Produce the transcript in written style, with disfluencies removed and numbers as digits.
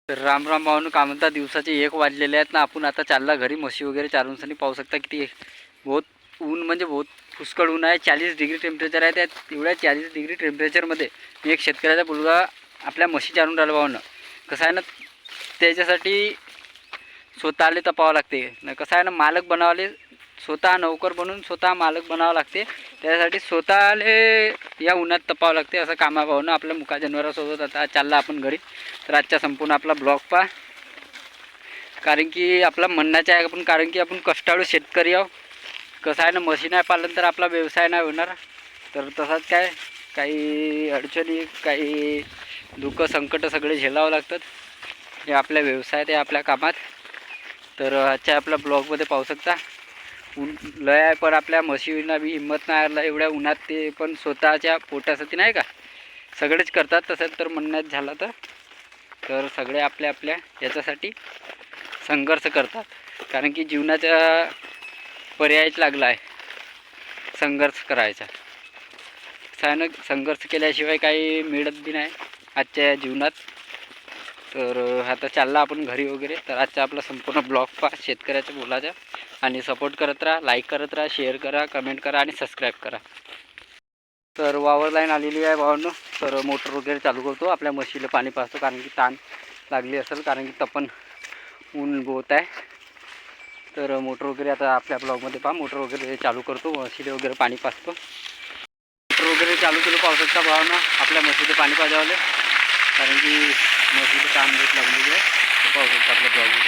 तर राम राम भाऊन का म्हणता, दिवसाचे 1 वाजलेले आहेत ना. आपण आता चालला घरी म्हशी वगैरे चारूनसनी. पाहू शकता किती बहुत ऊन, म्हणजे बहुत पुष्कळ ऊन आहे. 40 डिग्री टेम्परेचर आहे. त्यात एवढ्या 40 डिग्री टेम्परेचरमध्ये मी एक शेतकऱ्याचा मुलगा आपल्या म्हशी चारून राहिला भाऊनं. कसं आहे ना, त्याच्यासाठी स्वतःले तपावं लागते ना. कसं आहे ना, मालक बनावले स्वतः नौकर बनून स्वतः मालक बनावं लागते. त्यासाठी स्वतःले या उन्हात तपावं लागते. असं कामा भाऊनं आपल्या मुका जनावरांसोबत आता चालला आपण घरी. तर आजच्या संपूर्ण आपला ब्लॉग पहा, कारण की आपला म्हणण्याचं आहे आपण, कारण की आपण कष्टाळू शेतकरी आहो. कसं आहे ना, म्हशी नाही पालन तर आपला व्यवसाय नाही होणार. तर तसाच काय काही अडचणी, काही दुःख संकट सगळे झेलावं लागतात. हे आपल्या व्यवसायात आहे, आपल्या कामात. तर आजच्या आपल्या ब्लॉगमध्ये पाहू शकता, ऊन लय आहे, पण आपल्या म्हशींना बी हिंमत नाही आला एवढ्या उन्हात. ते पण स्वतःच्या पोटासाठी नाही का सगळेच करतात. तसं तर म्हणण्यात झालं तर सगळे आपल्या आपल्या याच्यासाठी संघर्ष करतात. कारण की जीवनाचा पर्यायच लागला आहे संघर्ष करायचा. सायन संघर्ष केल्याशिवाय काही मिळत बी नाही आजच्या जीवनात. तर आता चालला आपण घरी वगैरे. तर आजचा आपला संपूर्ण ब्लॉग पहा शेतकऱ्याच्या बोलाचा, आणि सपोर्ट करत राहा, लाईक करत राहा, शेअर करा, कमेंट करा आणि सबस्क्राईब करा. तर वावर लाईन आलेली आहे भावांनो. तर मोटर वगैरे चालू करतो, आपल्या म्हशीला पाणी पाजतो, कारण की ताण लागली असेल, कारण की तपन ऊन बहुत आहे. तर मोटर वगैरे आता आपल्या ब्लॉगमध्ये पहा, मोटर वगैरे चालू करतो, म्हशीला वगैरे पाणी पाजतो. मोटर वगैरे चालू केलं पाहू शकता भावांनो, आपल्या म्हशीला पाणी पाजावले, कारण की म्हशीला ताण बहुत लागलेली आहे. पाहू शकता आपल्या ब्लॉगमध्ये.